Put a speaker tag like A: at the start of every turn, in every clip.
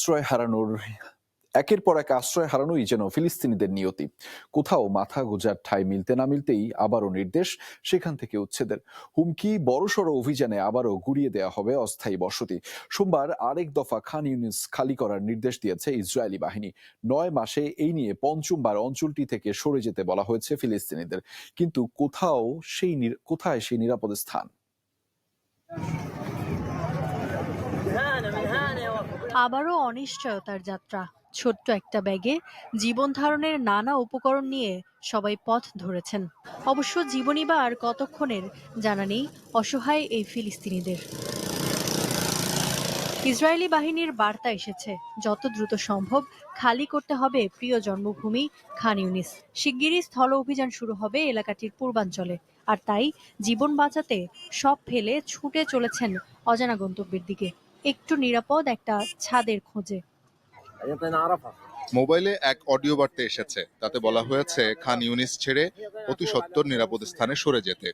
A: আশ্রয় হারানোর একের পর এক আশ্রয় হারানোই যেন ফিলিস্তিনিদের নিয়তি। কোথাও মাথা গোঁজার ঠাঁই মিলতে না মিলতেই আবারও নির্দেশ সেখান থেকে উচ্ছেদের। হুমকি, বড়সড় অভিযানে আবারও গুড়িয়ে দেওয়া হবে অস্থায়ী বসতি। সোমবার আরেক দফা খান ইউনিস খালি করার নির্দেশ দিয়েছে ইসরায়েলি বাহিনী। ৯ মাসে এই নিয়ে পঞ্চমবার অঞ্চলটি থেকে সরে যেতে বলা হয়েছে ফিলিস্তিনিদের। কিন্তু কোথায় সেই নিরাপদ স্থান?
B: আবারও অনিশ্চয়তার যাত্রা। ছোট্ট একটা ব্যাগে জীবন ধারণের নানা উপকরণ নিয়ে সবাই পথ ধরেছেন। অবশ্য জীবনই বা আর কতক্ষণের জানা নেই অসহায় এই ফিলিস্তিনিদের। ইসরায়েলি বাহিনীর বার্তা এসেছে, যত দ্রুত সম্ভব খালি করতে হবে প্রিয় জন্মভূমি খান ইউনিস। শিগগিরই স্থল অভিযান শুরু হবে এলাকাটির পূর্বাঞ্চলে। আর তাই জীবন বাঁচাতে সব ফেলে ছুটে চলেছেন অজানা গন্তব্যের দিকে, একটু নিরাপদ একটা ছাদের খোঁজে।
C: মোবাইলে এক অডিও বার্তা এসেছে, তাতে বলা হয়েছে খান ইউনিস ছেড়ে অতি সত্বর নিরাপদ স্থানে সরে যেতে।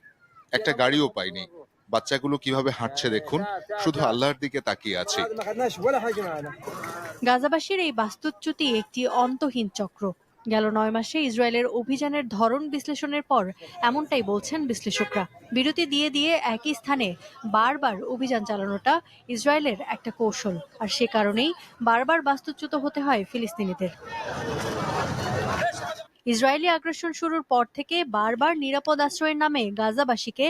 C: একটা গাড়িও পাইনি। বাচ্চাগুলো কিভাবে হাঁটছে দেখুন, শুধু আল্লাহর দিকে তাকিয়ে আছে।
B: গাজাবাসীর এই বাস্তুচ্যুতি একটি অন্তহীন চক্র। গেল ৯ মাসে ইসরায়েলের অভিযানের ধরন বিশ্লেষণের পর এমনটাই বলছেন বিশ্লেষকরা। বিরতি দিয়ে দিয়ে একই স্থানে বারবার অভিযান চালানোটা ইসরায়েলের একটা কৌশল, আর সে কারণেই বারবার বাস্তুচ্যুত হতে হয় ফিলিস্তিনিদের। ইসরায়েলি আগ্রাসন শুরুর পর থেকে বারবার নিরাপদ আশ্রয়ের নামে গাজাবাসীকে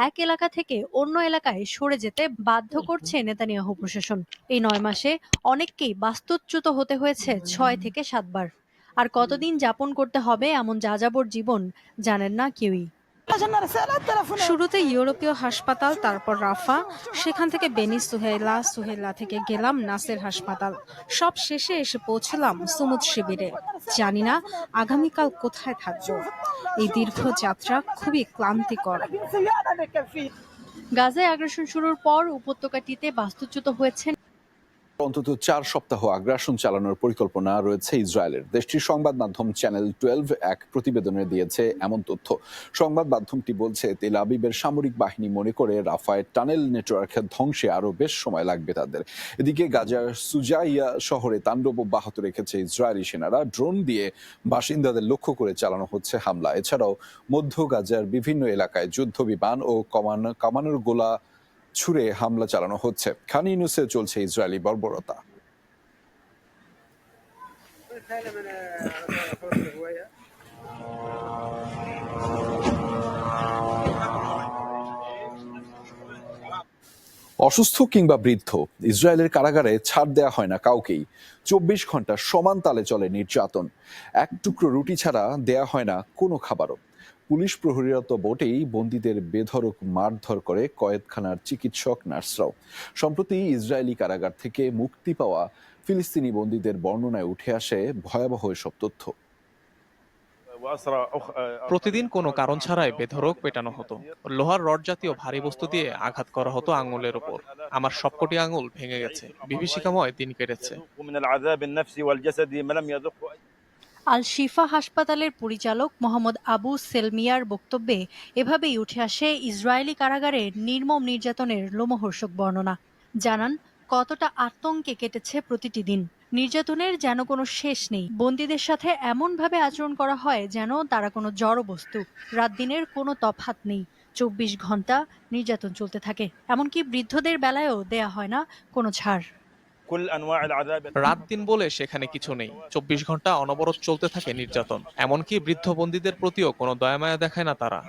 B: এক এলাকা থেকে অন্য এলাকায় সরে যেতে বাধ্য করছে নেতানিয়াহু প্রশাসন। এই ৯ মাসে অনেককেই বাস্তুচ্যুত হতে হয়েছে ৬ থেকে ৭ বার। আর কতদিন যাপন করতে হবে এমন যাযাবর জীবন জানেন না কেউই।
D: শুরুতে ইউরোপীয় হাসপাতাল, তারপর রাফা, সেখান থেকে বেনি সুহেইলা, সুহেইলা থেকে গেলাম নাসের হাসপাতাল, সব শেষে এসে পৌঁছলাম সুমুদ শিবিরে। জানি না আগামীকাল কোথায় থাকবো। এই দীর্ঘ যাত্রা খুবই ক্লান্তিকর।
B: গাজায় আগ্রাসন শুরুর পর উপত্যকাটিতে বাস্তুচ্যুত হয়েছেন
A: অন্তত ৪ সপ্তাহ আগ্রাসন চালানোর পরিকল্পনা রয়েছে ইসরায়েলের। দেশটির সংবাদ মাধ্যম চ্যানেল 12 এক প্রতিবেদনে দিয়েছে এমন তথ্য। সংবাদ মাধ্যমটি বলছে, তেল আবিবের সামরিক বাহিনী মনে করে রাফায় টানেল নেটওয়ার্ক ধ্বংসে আরও বেশ সময় লাগবে তাদের। এদিকে গাজার সুজাইয়া শহরে তাণ্ডব অব্যাহত রেখেছে ইসরায়েলি সেনারা। ড্রোন দিয়ে বাসিন্দাদের লক্ষ্য করে চালানো হচ্ছে হামলা। এছাড়াও মধ্য গাজার বিভিন্ন এলাকায় যুদ্ধ বিমান ও কামানের গোলা ছুড়ে হামলা চালানো হচ্ছে। খান ইউনিসে চলছে ইসরায়েলি বর্বরতা। অসুস্থ কিংবা বৃদ্ধ, ইসরায়েলের কারাগারে ছাড় দেয়া হয় না কাউকেই। ২৪ ঘন্টা সমান তালে চলে নির্যাতন। এক টুকরো রুটি ছাড়া দেয়া হয় না কোনো খাবারও। পুলিশ প্রহরীরত বোটেই বন্দীদের বেধড়ক মারধর করে কয়েদখানার চিকিৎসক, নার্সরাও। সম্প্রতি ইসরায়েলি কারাগার থেকে মুক্তি পাওয়া ফিলিস্তিনি বন্দীদের বর্ণনায় উঠে আসে ভয়াবহ এসব তথ্য।
E: প্রতিদিন কোনো কারণ ছাড়াই বেধড়ক পেটানো হতো। লোহার রড জাতীয় ভারী বস্তু দিয়ে আঘাত করা হতো আঙুলের ওপর। আমার সবকটি আঙুল ভেঙে গেছে। বিভীষিকাময় দিন কেটেছে।
B: আল শিফা হাসপাতালের পরিচালক মোহাম্মদ আবু সেলমিয়ার বক্তব্যে এভাবেই উঠে আসে ইসরায়েলি কারাগারে নির্মম নির্যাতনের লোমহর্ষক বর্ণনা। জানান কতটা আতঙ্কে কেটেছে প্রতিটি দিন। নির্যাতনের যেন কোনো শেষ নেই। বন্দীদের সাথে এমনভাবে আচরণ করা হয় যেন তারা কোনো জড় বস্তু। রাত দিনের কোনো তফাৎ নেই। ২৪ ঘন্টা নির্যাতন চলতে থাকে। এমনকি বৃদ্ধদের বেলায়ও দেয়া হয় না কোনো ছাড়।
E: রাত দিন বলে সেখানে কিছু নেই। ২৪ ঘন্টা অনবরত চলতে থাকে নির্যাতন। এমনকি বৃদ্ধ বন্দীদের প্রতিও কোনো দয়ামায়া দেখায় না তারা।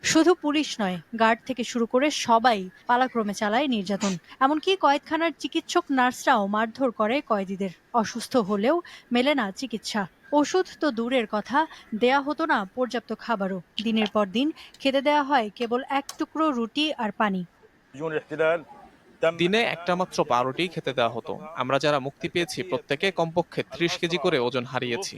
B: শুধু পুলিশ নয়, গার্ড থেকে শুরু করে সবাই পালাক্রমে চালায় নির্যাতন। এমনকি কয়েদখানার চিকিৎসক, নার্সরাও মারধর করে কয়েদিদের। অসুস্থ হলেও মেলে না চিকিৎসা। ওষুধ তো দূরের কথা, দেয়া হতো না পর্যাপ্ত খাবারও। দিনের পর দিন খেতে দেয়া হয় কেবল এক টুকরো রুটি আর পানি।
E: দিনে একটা মাত্র পাউরুটি খেতে দেওয়া হতো। আমরা যারা মুক্তি পেয়েছি প্রত্যেকে কমপক্ষে ৩০ কেজি করে ওজন হারিয়েছি।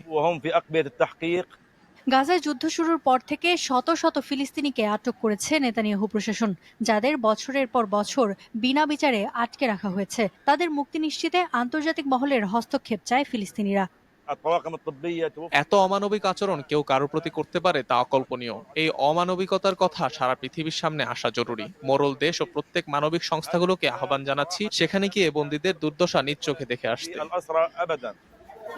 B: গাজায় যুদ্ধ শুরুর পর থেকে শত শত ফিলিস্তিনিকে আটক করেছে নেতানিয়াহু প্রশাসন, যাদের বছরের পর বছর বিনা বিচারে আটকে রাখা হয়েছে। তাদের মুক্তি নিশ্চিতে আন্তর্জাতিক মহলের হস্তক্ষেপ চায় ফিলিস্তিনিরা।
E: এত অমানবিক আচরণ কেউ কারোর প্রতি করতে পারে তা অকল্পনীয়। এই অমানবিকতার কথা সারা পৃথিবীর সামনে আসা জরুরি। মোরল দেশ ও প্রত্যেক মানবিক সংস্থাগুলোকে আহ্বান জানাচ্ছি সেখানে গিয়ে বন্দীদের দুর্দশা নিজ চোখে দেখে আসতে।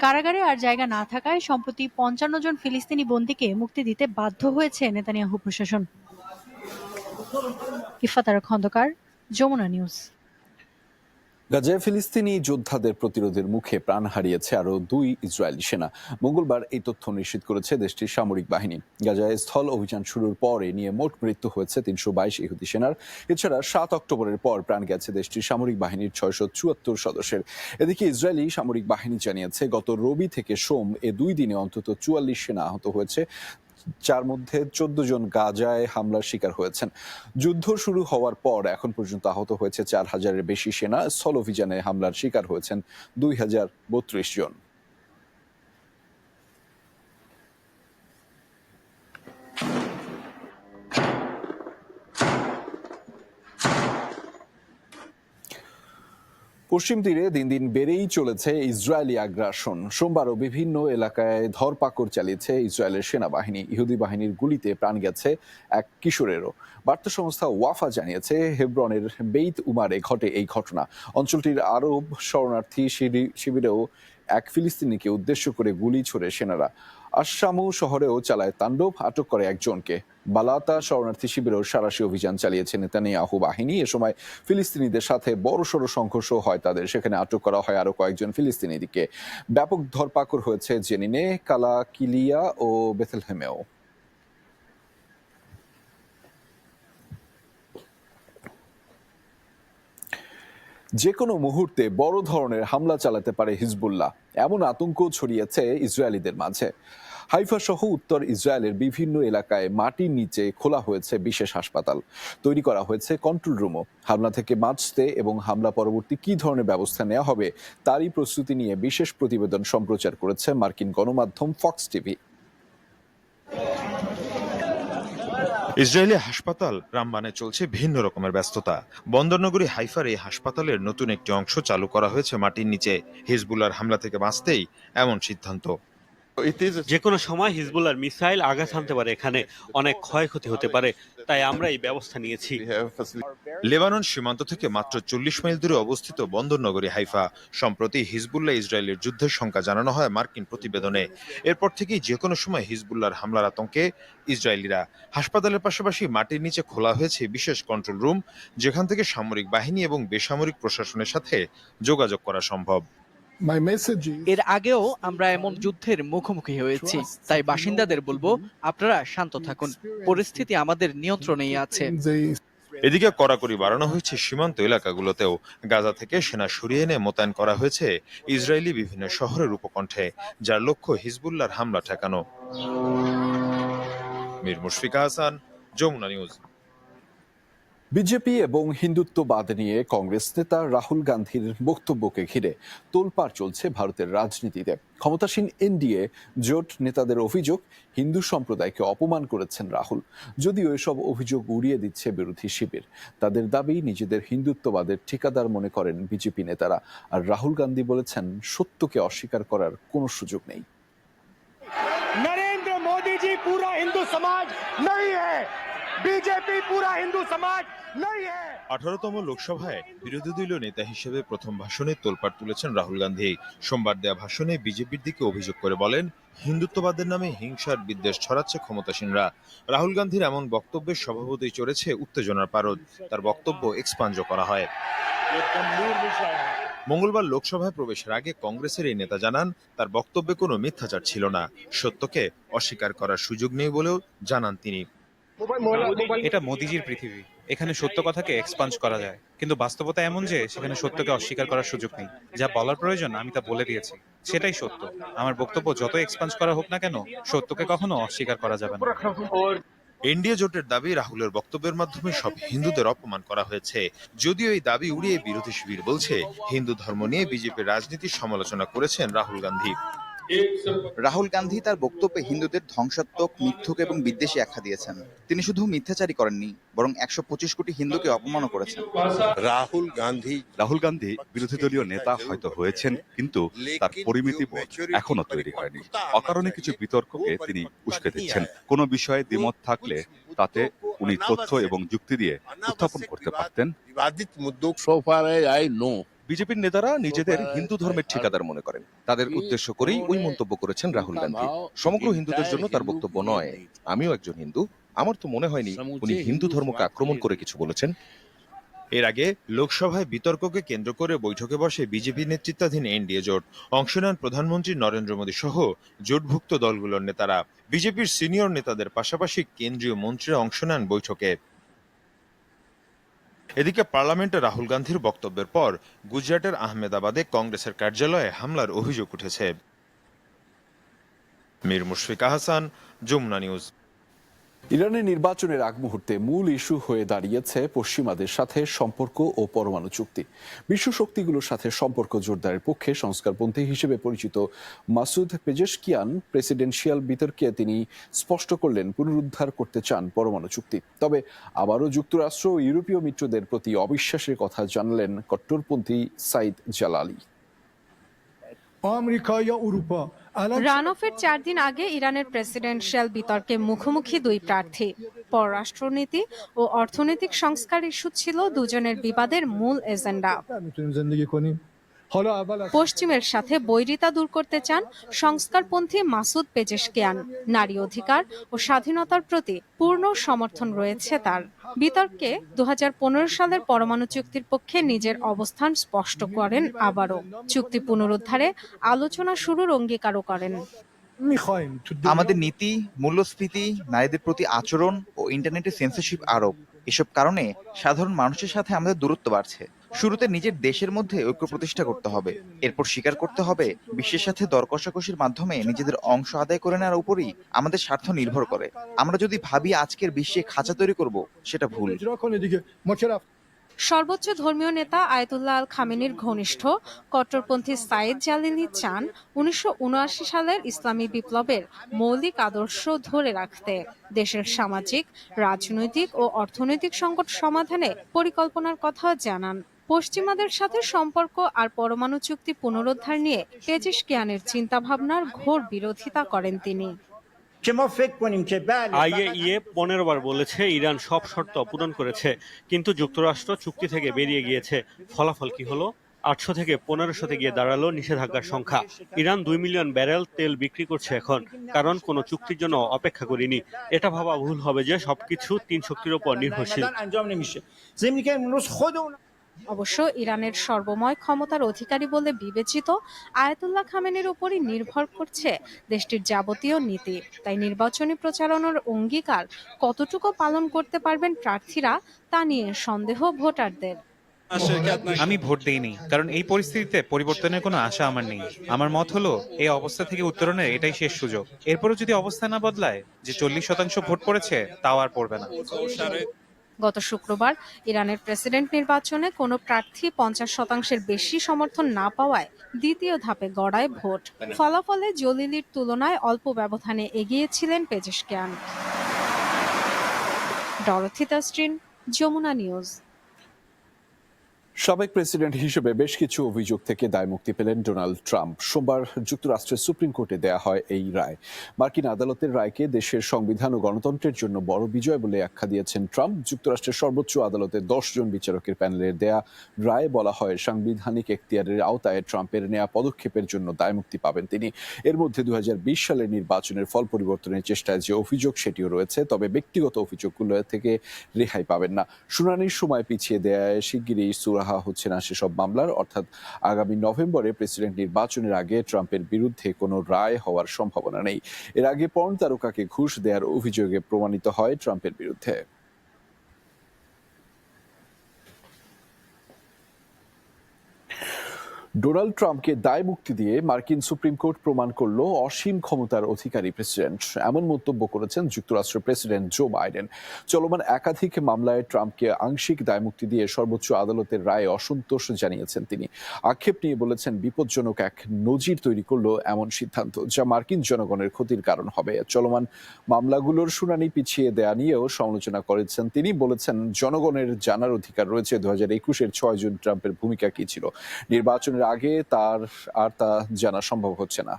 B: কারাগারে আর জায়গা না থাকায় সম্প্রতি ৫৫ জন ফিলিস্তিনি বন্দীকে মুক্তি দিতে বাধ্য হয়েছে নেতানিয়াহু প্রশাসন। ইফাত আরা খন্দকার, যমুনা নিউজ।
A: গাজায় ফিলিস্তিনি যোদ্ধাদের প্রতিরোধের মুখে প্রাণ হারিয়েছে আরও ২ ইসরায়েলি সেনা। মঙ্গলবার এই তথ্য নিশ্চিত করেছে দেশটির সামরিক বাহিনী। গাজায় স্থল অভিযান শুরুর পর এ নিয়ে মোট মৃত্যু হয়েছে ৩২২ ইহুদি সেনার। এছাড়া ৭ অক্টোবরের পর প্রাণ গেছে দেশটির সামরিক বাহিনীর ৬৭৪ সদস্যের। এদিকে ইসরায়েলি সামরিক বাহিনী জানিয়েছে গত রবি থেকে সোম এ ২ দিনে অন্তত ৪৪ সেনা আহত হয়েছে, যার মধ্যে ১৪ জন গাজায় হামলার শিকার হয়েছেন। যুদ্ধ শুরু হওয়ার পর এখন পর্যন্ত আহত হয়েছে ৪,০০০-এর বেশি সেনা। স্থল অভিযানে হামলার শিকার হয়েছেন ২,০৩২ জন। পশ্চিম তীরে দিন দিন বেড়েই চলেছে ইসরায়েলি আগ্রাসন। সোমবারও বিভিন্ন এলাকায় ধরপাকড় চালিয়েছে ইসরায়েলের সেনাবাহিনী। ইহুদি বাহিনীর গুলিতে প্রাণ গেছে এক কিশোরেরও। বার্তা সংস্থা ওয়াফা জানিয়েছে হেব্রনের বেইত উমারে ঘটে এই ঘটনা। অঞ্চলটির আরব শরণার্থী শিবিরেও এক ফিলিস্তিনিকে উদ্দেশ্য করে গুলি ছোড়ে সেনারা। আশামু শহরেও চালায় তাণ্ডব, আটক করে একজনকে। বালাতা শরণার্থী শিবিরেও সাঁড়াশি অভিযান চালিয়েছে নেতানিয়াহু বাহিনী। এ সময় ফিলিস্তিনিদের সাথে বড়সড় সংঘর্ষ হয় তাদের। সেখানে আটক করা হয় আরো কয়েকজন ফিলিস্তিনিকে। ব্যাপক ধরপাকড় হয়েছে জেনিনে, কালাকিলিয়া ও বেথলেহেমেও। যে কোনো মুহূর্তে বড় ধরনের হামলা চালাতে পারে হিজবুল্লাহ, এমন আতঙ্ক ছড়িয়েছে ইসরায়েলিদের মাঝে। হাইফা সহ উত্তর ইসরায়েলের বিভিন্ন এলাকায় মাটির নিচে খোলা হয়েছে বিশেষ হাসপাতাল। তৈরি করা হয়েছে কন্ট্রোল রুমও। হামলা থেকে বাঁচতে এবং হামলা পরবর্তী কী ধরনের ব্যবস্থা নেওয়া হবে তারই প্রস্তুতি নিয়ে বিশেষ প্রতিবেদন সম্প্রচার করেছে মার্কিন গণমাধ্যম ফক্স টিভি।
F: ইসরায়েলি হাসপাতাল রামবানে চলছে ভিন্ন রকমের ব্যস্ততা। বন্দরনগরী হাইফার এই হাসপাতালের নতুন একটি অংশ চালু করা হয়েছে মাটির নিচে। হিজবুল্লাহর হামলা থেকে বাঁচতেই এমন সিদ্ধান্ত।
G: যে কোনো সময় হিজবুল্লাহর মিসাইল আঘাত হানতে পারে, এখানে অনেক ক্ষয়ক্ষতি হতে পারে, তাই আমরা এই ব্যবস্থা নিয়েছি।
F: লেবানন সীমান্ত থেকে মাত্র ৪০ মাইল দূরে অবস্থিত বন্দরনগরী হাইফা। সম্প্রতি হিজবুল্লাহ ইসরায়েলের যুদ্ধের শঙ্কা জানানো হয় মার্কিন প্রতিবেদনে। এরপর থেকেই যে কোনো সময় হিজবুল্লাহর হামলার আতঙ্কে ইসরায়েলিরা। হাসপাতালের পাশাপাশি মাটির নিচে খোলা হয়েছে বিশেষ কন্ট্রোল রুম, যেখান থেকে সামরিক বাহিনী এবং বেসামরিক প্রশাসনের সাথে যোগাযোগ করা সম্ভব।
H: এর আগেও আমরা এমন যুদ্ধের মুখোমুখি হয়েছি, তাই বাসিন্দাদের বলবো আপনারা শান্ত থাকুন, পরিস্থিতি আমাদের নিয়ন্ত্রণেই আছে।
F: এদিকে কড়াকড়ি বাড়ানো হয়েছে সীমান্ত এলাকাগুলোতেও। গাজা থেকে সেনা সরিয়ে এনে মোতায়েন করা হয়েছে ইসরায়েলি বিভিন্ন শহরের উপকণ্ঠে, যার লক্ষ্য হিজবুল্লাহর হামলা ঠেকানো। মীর মুশফিকা হাসান, যমুনা নিউজ।
A: বিজেপি এবং হিন্দুত্ববাদ নিয়ে কংগ্রেস নেতা রাহুল গান্ধীর বক্তব্যকে ঘিরে তোলপাড় চলছে ভারতের রাজনীতিতে। ক্ষমতাসীন এনডিএ জোট নেতাদের অভিযোগ, হিন্দু সম্প্রদায়কে অপমান করেছেন রাহুল। যদিও এসব অভিযোগ উড়িয়ে দিচ্ছে বিরোধী শিবির। তাদের দাবি নিজেদের হিন্দুত্ববাদের ঠিকাদার মনে করেন বিজেপি নেতারা। আর রাহুল গান্ধী বলেছেন, সত্যকে অস্বীকার করার কোনো সুযোগ নেই।
I: नरेंद्र मोदी जी पूरा हिंदू समाज नहीं है, बीजेपी पूरा हिंदू समाज नहीं है।
F: 18তম লোকসভায় বিরোধী দলীয় নেতা হিসেবে প্রথম ভাষণে তোলপাড় তুলেছেন রাহুল গান্ধী। সোমবার দেয়া ভাষণে বিজেপির দিকে অভিযোগ করে বলেন, হিন্দুত্ববাদের নামে হিংসার বিদ্বেষ ছড়াচ্ছে ক্ষমতাসীনরা। রাহুল গান্ধীর এমন বক্তব্যের স্বভাবতই চড়েছে উত্তেজনার পারদ। তার বক্তব্য এক্সপাঞ্জও করা হয়। মঙ্গলবার লোকসভায় প্রবেশের আগে কংগ্রেসের এই নেতা জানান, তার বক্তব্যে কোনো মিথ্যাচার ছিল না, সত্যকে অস্বীকার করার সুযোগ নেই বলেও জানান তিনি।
J: এটা মোদিজির পৃথিবী, এখানে সত্য কথাকে এক্সপাঞ্জ করা যায়, কিন্তু বাস্তবতা এমন যে সেখানে সত্যকে অস্বীকার করার সুযোগ নেই। যা বলার প্রয়োজন আমি তা বলে দিয়েছি, সেটাই সত্য। আমার বক্তব্য যত এক্সপাঞ্জ করা হোক না কেন, সত্যকে কখনো অস্বীকার করা যাবে না।
F: এনডিএ জোটের দাবি, রাহুলের বক্তব্যের মাধ্যমে সব হিন্দুদের অপমান করা হয়েছে। যদিও এই দাবি উড়িয়ে বিরোধী শিবির বলছে, হিন্দু ধর্ম নিয়ে বিজেপির রাজনীতির সমালোচনা করেছেন রাহুল গান্ধী।
K: রাহুল গান্ধী তার বক্তব্যে হিন্দুদের ধ্বংসাত্মক, মিথ্যুক এবং বিদ্বেষী আখ্যা দিয়েছেন। তিনি শুধু মিথ্যাচারী করেননি, বরং ১২৫ কোটি হিন্দুকে অপমানও করেছেন।
L: রাহুল গান্ধী বিরোধী দলীয় নেতা হয়তো হয়েছেন, কিন্তু তার পরিমিতি বোধ এখনো তৈরি হয়নি। অকারণে কিছু বিতর্ককে তিনি উস্কে দিচ্ছেন। কোনো বিষয়ে দ্বিমত থাকলে তাতে উনি তথ্য এবং যুক্তি দিয়ে উত্থাপন করতে পারতেন।
M: বিজেপির নেতারা নিজেদের হিন্দু ধর্মের ঠিকাদার মনে করেন। তাদের উদ্দেশ্য করেই ওই মন্তব্য করেছেন রাহুল গান্ধী। সমগ্র হিন্দুদের জন্য তার বক্তব্য নয়। আমিও একজন হিন্দু, আমার তো মনে হয়নি উনি হিন্দু ধর্মকে আক্রমণ করে কিছু বলেছেন।
F: এর আগে লোকসভায় বিতর্ককে কেন্দ্র করে বৈঠকে বসে বিজেপি নেতৃত্বাধীন এনডিএ জোট। অংশ নেন প্রধানমন্ত্রী নরেন্দ্র মোদী সহ জোটভুক্ত দলগুলোর নেতারা। বিজেপির সিনিয়র নেতাদের পাশাপাশি কেন্দ্রীয় মন্ত্রীরা অংশ নেন বৈঠকে। এদিকে পার্লামেন্টে রাহুল গান্ধীর বক্তব্যের পর গুজরাটের আহমেদাবাদে কংগ্রেসের কার্যালয়ে হামলার অভিযোগ উঠেছে। মীর মুশফিক হাসান, যমুনা নিউজ।
A: ইরানের নির্বাচনের আগ মুহূর্তে মূল ইস্যু হয়ে দাঁড়িয়েছে পশ্চিমাদের সাথে সম্পর্ক ও পরমাণু চুক্তি। বিশ্ব শক্তিগুলোর সাথে সম্পর্ক জোরদারের পক্ষে সংস্কারপন্থী হিসেবে পরিচিত মাসুদ পেজেশকিয়ান প্রেসিডেন্সিয়াল বিতর্কে তিনি স্পষ্ট করলেন পুনরুদ্ধার করতে চান পরমাণু চুক্তি। তবে আবারও যুক্তরাষ্ট্র ও ইউরোপীয় মিত্রদের প্রতি অবিশ্বাসের কথা জানালেন কট্টরপন্থী সাইদ জালালি।
D: রান অফের 4 দিন আগে ইরানের প্রেসিডেন্সিয়াল বিতর্কে মুখোমুখি দুই প্রার্থী। পররাষ্ট্রনীতি ও অর্থনৈতিক সংস্কার ইস্যু ছিল দুজনের বিবাদের মূল এজেন্ডা। পশ্চিমের সাথে বৈরিতা দূর করতে চান সংস্কারপন্থী মাসুদ পেজেশকিয়ান। নারী অধিকার ও স্বাধীনতার প্রতি পূর্ণ সমর্থন রয়েছে তার। বিতর্কে 2015 সালের পরমাণু চুক্তির পক্ষে নিজের অবস্থান স্পষ্ট করেন। আবারও চুক্তি পুনরুদ্ধারে আলোচনা শুরুর অঙ্গীকারও করেন।
K: আমাদের নীতি, মূল্যস্ফীতি, নারীদের প্রতি আচরণ ও ইন্টারনেটে সেন্সরশিপ আরোপ, এসব কারণে সাধারণ মানুষের সাথে আমাদের দূরত্ব বাড়ছে। শুরুতে নিজের দেশের মধ্যে ঐক্য প্রতিষ্ঠা করতে হবে, এরপর স্বীকার করতে হবে বিশ্বের সাথে দর কষাকষির মাধ্যমে নিজেদের অংশ আদায় করে নেওয়ার উপরই আমাদের স্বার্থ নির্ভর করে। আমরা যদি ভাবি আজকের বিশ্বে খাঁচা তৈরি করব, সেটা ভুল।
D: সর্বোচ্চ ধর্মীয় নেতা আয়াতুল্লাহ আল খামেনির ঘনিষ্ঠ কট্টরপন্থী সাইদ জালিলি চান 1979 সালের ইসলামী বিপ্লবের মৌলিক আদর্শ ধরে রাখতে, দেশের সামাজিক, রাজনৈতিক ও অর্থনৈতিক সংকট সমাধানে পরিকল্পনার কথা জানান। পশ্চিমাদের সাথে সম্পর্ক আর পরমাণু চুক্তি পুনরুদ্ধার নিয়ে পেজেশকিয়ানের চিন্তাভাবনার ঘোর বিরোধিতা করেন তিনি।
G: আইএইএ 15 বার বলেছে ইরান সব শর্ত পূরণ করেছে, কিন্তু যুক্তরাষ্ট্র চুক্তি থেকে বেরিয়ে গিয়েছে। ফলাফল কি হলো? 800 থেকে 1500-তে গিয়ে দাঁড়ালো নিষেধাজ্ঞার সংখ্যা। ইরান 2 মিলিয়ন ব্যারেল তেল বিক্রি করছে এখন, কারণ কোনো চুক্তির জন্য অপেক্ষা করিনি। এটা ভাবা ভুল হবে যে সবকিছু 3 শক্তির উপর নির্ভরশীল।
D: অবশ্য ইরানের সর্বময় ক্ষমতার অধিকারী বলে বিবেচিত আয়াতুল্লাহ খামেনির উপরই নির্ভর করছে দেশটির যাবতীয় নীতি। তাই নির্বাচনী প্রচারণার অঙ্গীকার কতটুকু পালন করতে পারবেন প্রার্থীরা, তা নিয়ে সন্দেহ ভোটারদের।
J: আমি ভোট দেইনি, কারণ এই পরিস্থিতিতে পরিবর্তনের কোনো আশা আমার নেই। আমার মত হলো এই অবস্থা থেকে উত্তরণের এটাই শেষ সুযোগ। এরপরও যদি অবস্থা না বদলায়, যে 40% ভোট পড়েছে তাও আর পড়বে না।
D: গত শুক্রবার ইরানের প্রেসিডেন্ট নির্বাচনে কোনো প্রার্থী 50%-এর বেশি সমর্থন না পাওয়ায় দ্বিতীয় ধাপে গড়ায় ভোট। ফলাফলে জলিলির তুলনায় অল্প ব্যবধানে এগিয়ে ছিলেন Pezeshkian. Dorothy Tasrin, Jamuna news.
A: সাবেক প্রেসিডেন্ট হিসেবে বেশ কিছু অভিযোগ থেকে দায়মুক্তি পেলেন ডোনাল্ড ট্রাম্প। সোমবার যুক্তরাষ্ট্রের সুপ্রিম কোর্টে দেয়া হয় এই রায়। মার্কিন আদালতের রায়কে দেশের সংবিধান ও গণতন্ত্রের জন্য বড় বিজয় বলে আখ্যা দিয়েছেন ট্রাম্প। যুক্তরাষ্ট্রের সর্বোচ্চ আদালতের 10 জন বিচারকের প্যানেলের দেয়া রায়ে বলা হয়, সাংবিধানিক এখতিয়ারের আওতায় ট্রাম্পের নেয়া পদক্ষেপের জন্য দায়মুক্তি পাবেন তিনি। এর মধ্যে 2020 সালের নির্বাচনের ফল পরিবর্তনের চেষ্টায় যে অভিযোগ সেটিও রয়েছে, তবে ব্যক্তিগত অভিযোগগুলো থেকে রেহাই পাবেন না। শুনানির সময় পিছিয়ে দেয়ায় শিগগিরই সুরাহা হচ্ছে না সেসব মামলার, অর্থাৎ আগামী নভেম্বরে প্রেসিডেন্ট নির্বাচনের আগে ট্রাম্পের বিরুদ্ধে কোনো রায় হওয়ার সম্ভাবনা নেই। এর আগে পর্ন তারকাকে ঘুষ দেওয়ার অভিযোগে প্রমাণিত হয় ট্রাম্পের বিরুদ্ধে। ডোনাল্ড ট্রাম্পকে দায় মুক্তি দিয়ে মার্কিন সুপ্রিম কোর্ট প্রমাণ করল অসীম ক্ষমতার অধিকারী প্রেসিডেন্ট, এমন মন্তব্য করেছেন যুক্তরাষ্ট্রের প্রেসিডেন্ট জো বাইডেন। চলমান একাধিক মামলায় ট্রাম্পকে আংশিক দায় মুক্তি দিয়ে সর্বোচ্চ আদালতের রায়ে অসন্তোষ জানিয়েছেন তিনি। আক্ষেপ নিয়ে বলেছেন, বিপজ্জনক এক নজির তৈরি করল এমন সিদ্ধান্ত, যা মার্কিন জনগণের ক্ষতির কারণ হবে। চলমান মামলাগুলোর শুনানি পিছিয়ে দেয়া নিয়েও সমালোচনা করেছেন তিনি। বলেছেন, জনগণের জানার অধিকার রয়েছে 2021-এর 6 জুন ট্রাম্পের ভূমিকা কি ছিল। নির্বাচনের আগে তা জানা সম্ভব হচ্ছে না।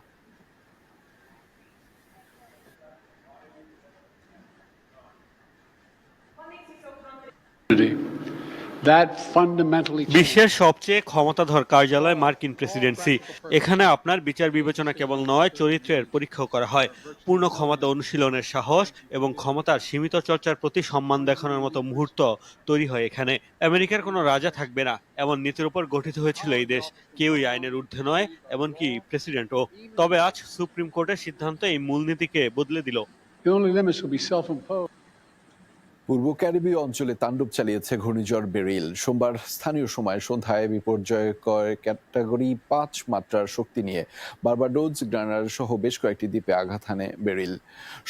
G: বিশ্বের সবচেয়ে ক্ষমতাধর কার্যালয় মার্কিন প্রেসিডেন্সি। এখানে আপনার বিচার বিবেচনা কেবল নয়, চরিত্রের পরীক্ষাও করা হয়। পূর্ণ ক্ষমতা অনুশীলনের সাহস এবং ক্ষমতার সীমিত চর্চার প্রতি সম্মান দেখানোর মতো মুহূর্ত তৈরি হয় এখানে। আমেরিকার কোনো রাজা থাকবে না, এমন নীতির উপর গঠিত হয়েছিল এই দেশ। কেউই আইনের ঊর্ধ্বে নয়, এমনকি প্রেসিডেন্টও। তবে আজ সুপ্রিম কোর্টের সিদ্ধান্ত এই মূলনীতিকে বদলে দিল।
A: পূর্ব ক্যারিবীয় অঞ্চলে তাণ্ডব চালিয়েছে ঘূর্ণিঝড় বেরিল। সোমবার স্থানীয় সময় সন্ধ্যায় বিপর্যয়কর ক্যাটাগরি 5 মাত্রার শক্তি নিয়ে বার্বাডোস, গ্রানাডা সহ বেশ কয়েকটি দ্বীপে আঘাত হানে বেরিল।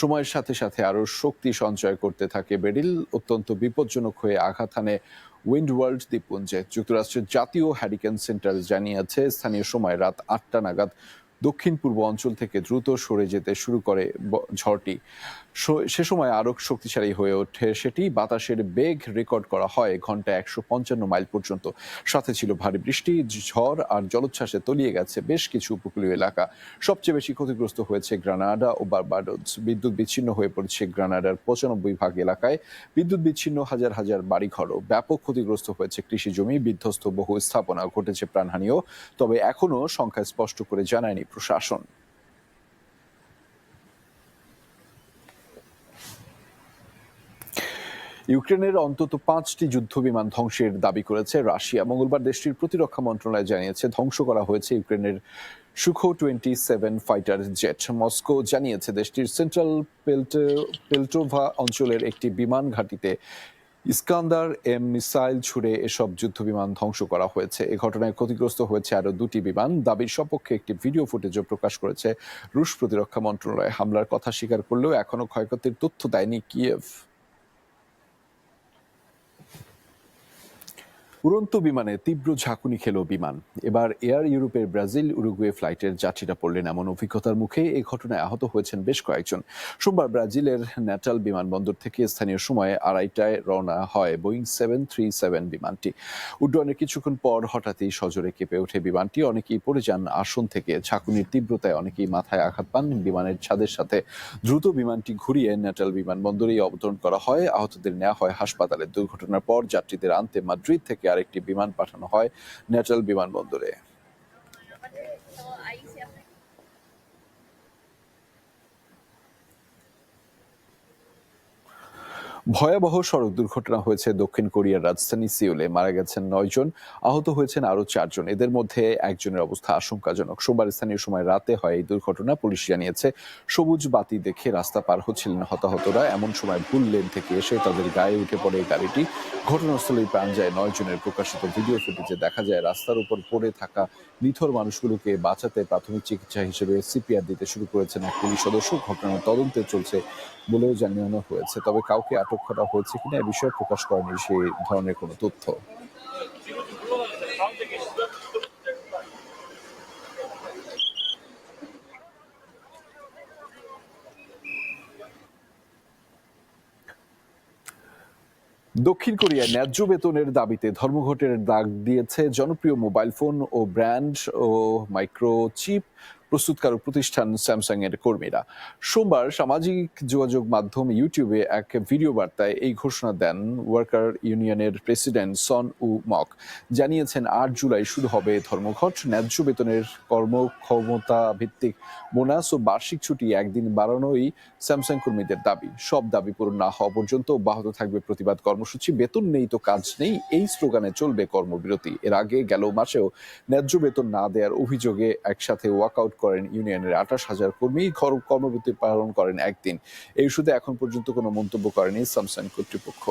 A: সময়ের সাথে সাথে আরও শক্তি সঞ্চয় করতে থাকে বেরিল। অত্যন্ত বিপজ্জনক হয়ে আঘাত হানে উইন্ডওয়ার্ল্ড দ্বীপপুঞ্জে। যুক্তরাষ্ট্রের জাতীয় হ্যারিকেন সেন্টার জানিয়েছে, স্থানীয় সময় রাত 8টা নাগাদ দক্ষিণ পূর্ব অঞ্চল থেকে দ্রুত সরে যেতে শুরু করে ঝড়টি। সে সময় আরো শক্তিশালী হয়ে ওঠে সেটি। বাতাসের বেগ রেকর্ড করা হয় ঘন্টায় 155 মাইল পর্যন্ত। সাথে ছিল ভারী বৃষ্টি, ঝড় আর জলোচ্ছ্বাসে তলিয়ে গেছে বেশ কিছু উপকূলীয় এলাকা। সবচেয়ে বেশি ক্ষতিগ্রস্ত হয়েছে গ্রানাডা ও বার্বাডোস। বিদ্যুৎ বিচ্ছিন্ন হয়ে পড়েছে গ্রানাডার 95% এলাকায়। বিদ্যুৎ বিচ্ছিন্ন হাজার হাজার বাড়িঘরও। ব্যাপক ক্ষতিগ্রস্ত হয়েছে কৃষি জমি, বিধ্বস্ত বহু স্থাপনা, ঘটেছে প্রাণহানিও। তবে এখনো সংখ্যা স্পষ্ট করে জানায়নি প্রশাসন। ইউক্রেনের অন্তত 5টি যুদ্ধবিমান ধ্বংসের দাবি করেছে রাশিয়া। মঙ্গলবার দেশটির প্রতিরক্ষা মন্ত্রণালয় জানিয়েছে, ধ্বংস করা হয়েছে ইউক্রেনের সুখো 27 ফাইটার জেট। মস্কো জানিয়েছে, দেশটির সেন্ট্রাল পেলটোভা অঞ্চলের একটি বিমান ঘাঁটিতে ইস্কান্দার এম মিসাইল ছুড়ে এসব যুদ্ধবিমান ধ্বংস করা হয়েছে। এ ঘটনায় ক্ষতিগ্রস্ত হয়েছে আরও 2টি বিমান। দাবির সপক্ষে একটি ভিডিও ফুটেজও প্রকাশ করেছে রুশ প্রতিরক্ষা মন্ত্রণালয়। হামলার কথা স্বীকার করলেও এখনো ক্ষয়ক্ষতির তথ্য দেয়নি কিয়েভ। উড়ন্ত বিমানে তীব্র ঝাঁকুনি খেল বিমান। এবার এয়ার ইউরোপের ব্রাজিল উরুগুয়ে ফ্লাইটের যাত্রীরা পড়লেন এমন অভিজ্ঞতার মুখে। এই ঘটনায় আহত হয়েছেন বেশ কয়েকজন। সোমবার ব্রাজিলের ন্যাটাল বিমানবন্দর থেকে স্থানীয় সময়ে 2:30টায় রওনা হয় বোয়িং 737 বিমানটি। উড্ডয়নের কিছুক্ষণ পর হঠাৎই সজোরে কেঁপে ওঠে বিমানটি। অনেকেই পড়ে যান আসন থেকে। ঝাঁকুনির তীব্রতায় অনেকেই মাথায় আঘাত পান। বিমানের ছাদের সাথে দ্রুত বিমানটি ঘুরিয়ে ন্যাটাল বিমানবন্দরেই অবতরণ করা হয়। আহতদের নেওয়া হয় হাসপাতালে। দুর্ঘটনার পর যাত্রীদের আনতে মাদ্রিদ থেকে আরেকটি বিমান পাঠানো হয় ন্যাটাল বিমানবন্দরে। ভয়াবহ সড়ক দুর্ঘটনা হয়েছে দক্ষিণ কোরিয়ার রাজধানী সিউলে। মারা গেছেন 9 জন, আহত হয়েছেন আরো 4 জন। এদের মধ্যে একজনের অবস্থা আশঙ্কাজনক। সোমবার স্থানীয় সময় রাতে হয় এই দুর্ঘটনা। পুলিশ জানিয়েছে, সবুজ বাতি দেখে রাস্তা পার হচ্ছিলেন হতাহতরা। এমন সময় ভুল লেন থেকে এসে তাদের গায়ে উঠে পড়ে এই গাড়িটি। ঘটনাস্থলেই প্রাণ যায় 9 জনের। প্রকাশিত ভিডিও ফুটেজে দেখা যায় রাস্তার উপর পড়ে থাকা নিথর মানুষগুলোকে বাঁচাতে প্রাথমিক চিকিৎসা হিসেবে সিপিআর দিতে শুরু করেছেন এক পুলিশ সদস্য। ঘটনার তদন্তে চলছে বলেও জানানো হয়েছে। তবে কাউকে আটক করা হয়েছে কিনা এ বিষয়ে প্রকাশ করেনি সেই ধরনের কোনো তথ্য। দক্ষিণ কোরিয়ায় ন্যায্য বেতনের দাবিতে ধর্মঘটের ডাক দিয়েছে জনপ্রিয় মোবাইল ফোন ও ব্র্যান্ড ও মাইক্রোচিপ প্রস্তুতকারক প্রতিষ্ঠান স্যামসাং এর কর্মীরা। সোমবার সামাজিক যোগাযোগ মাধ্যম ইউটিউবে এক ভিডিও বার্তায় এই ঘোষণা দেন ওয়ার্কার ইউনিয়নের প্রেসিডেন্ট সন উ মক। জানিয়েছেন, 8 জুলাই শুরু হবে ধর্মঘট। ন্যায্য বেতনের, কর্মক্ষমতা ভিত্তিক বোনাস ও বার্ষিক ছুটি একদিন বাড়ানোই স্যামসাং কর্মীদের দাবি। সব দাবি পূরণ না হওয়া পর্যন্ত অব্যাহত থাকবে প্রতিবাদ কর্মসূচি। বেতন নেই তো কাজ নেই, এই স্লোগানে চলবে কর্মবিরতি। এর আগে গেল মাসেও ন্যায্য বেতন না দেওয়ার অভিযোগে একসাথে ওয়াকআউট করেন ইউনিয়নের 28,000 কর্মী। কর্মবিরতি পালন করেন একদিন। এই ইস্যুতে এখন পর্যন্ত কোনো মন্তব্য করেনি স্যামসাং কর্তৃপক্ষ।